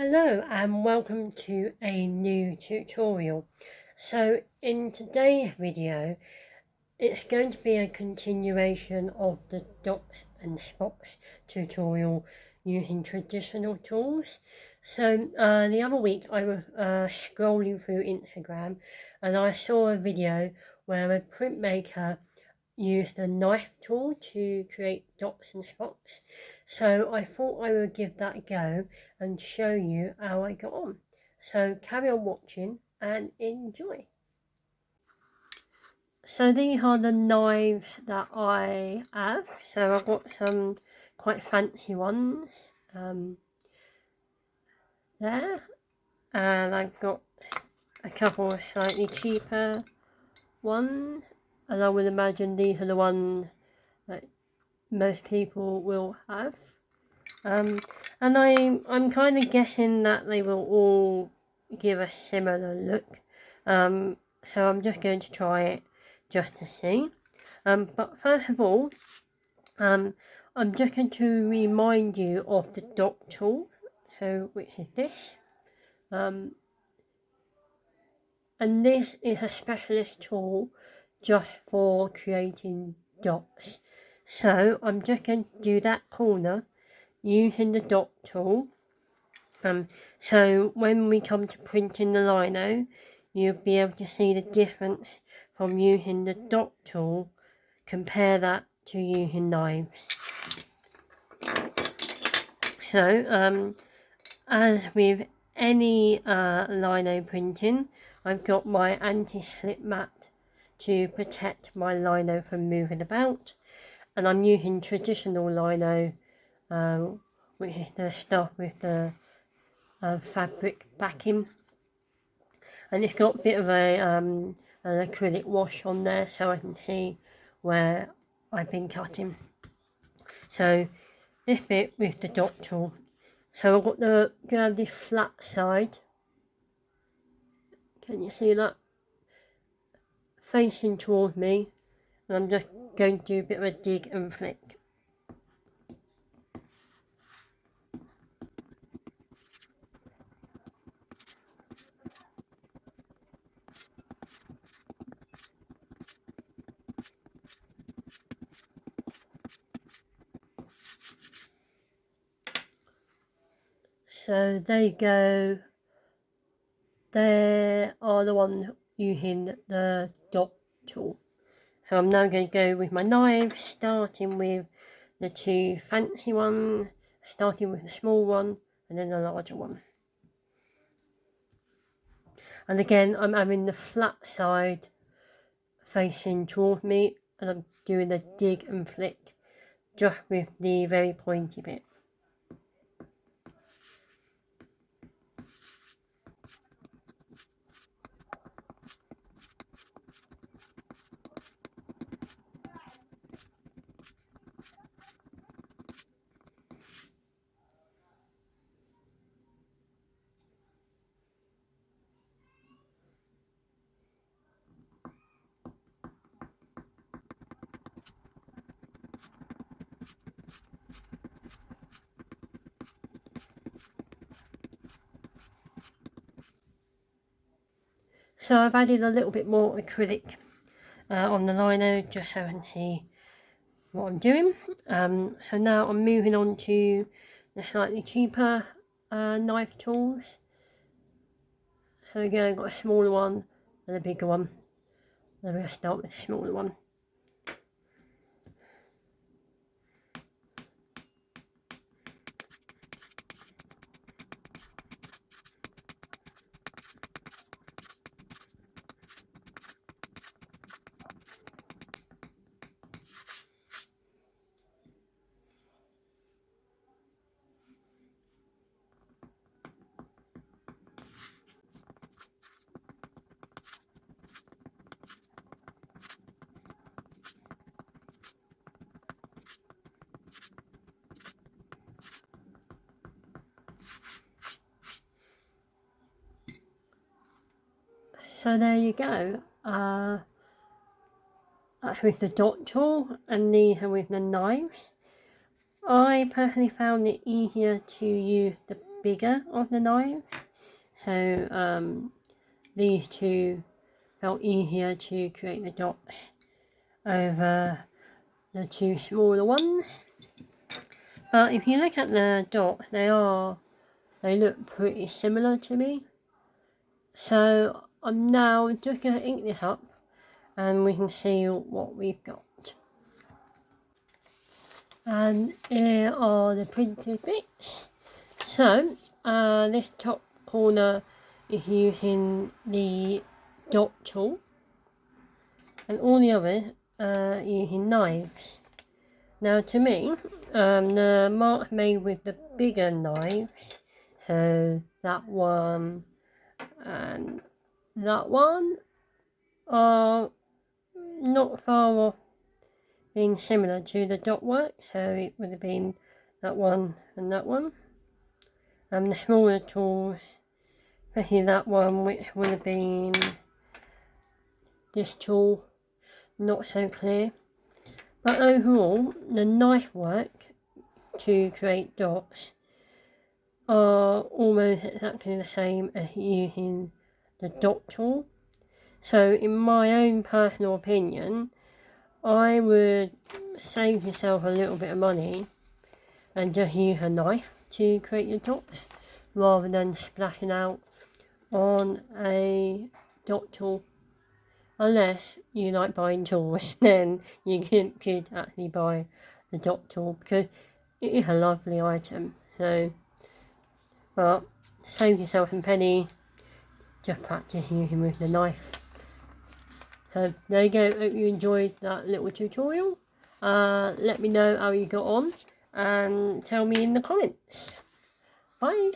Hello and welcome to a new tutorial. So in today's video it's going to be a continuation of the dots and spots tutorial using traditional tools. So the other week I was scrolling through Instagram and I saw a video where a printmaker used a knife tool to create dots and spots. So I thought I would give that a go and show you how I got on. So carry on watching and enjoy. So these are the knives that I have. So I've got some quite fancy ones there, and I've got a couple of slightly cheaper ones, and I would imagine these are the ones that most people will have. And I'm kind of guessing that they will all give a similar look. So I'm just going to try it just to see. But first of all, I'm just going to remind you of the dot tool, so which is this. And this is a specialist tool just for creating dots. So I'm just going to do that corner using the dot tool. So when we come to printing the lino, you'll be able to see the difference from using the dot tool. Compare that to using knives. So as with any lino printing, I've got my anti-slip mat to protect my lino from moving about, and I'm using traditional lino, which is the stuff with the fabric backing, and it's got a bit of an acrylic wash on there so I can see where I've been cutting. So this bit with the dot tool. So I've got going to have this flat side. Can you see that? Facing towards me, and I'm just going to do a bit of a dig and flick. So there you go. There are the ones using the dot tool. So I'm now going to go with my knives, starting with the two fancy ones, starting with the small one and then the larger one. And again, I'm having the flat side facing towards me, and I'm doing a dig and flick just with the very pointy bit. So I've added a little bit more acrylic on the lino just so I can see what I'm doing. So now I'm moving on to the slightly cheaper knife tools. So again, I've got a smaller one and a bigger one. I'm going to start with the smaller one. So there you go. That's with the dot tool, and these are with the knives. I personally found it easier to use the bigger of the knife, so these two felt easier to create the dots over the two smaller ones. But if you look at the dots, they look pretty similar to me. So I'm now just going to ink this up and we can see what we've got. And here are the printed bits. So this top corner is using the dot tool, and all the others are using knives. Now to me, the marks made with the bigger knives, so that one and that one, are not far off being similar to the dot work, so it would have been that one and that one. And the smaller tools, especially that one, which would have been this tool, not so clear. But overall, the knife work to create dots are almost exactly the same as using the dot tool. So in my own personal opinion, I would save yourself a little bit of money and just use a knife to create your dots rather than splashing out on a dot tool. Unless you like buying tools, then you could actually buy the dot tool because it is a lovely item. So, but save yourself some penny, just practice using with the knife. So there you go, hope you enjoyed that little tutorial. Let me know how you got on and tell me in the comments. Bye!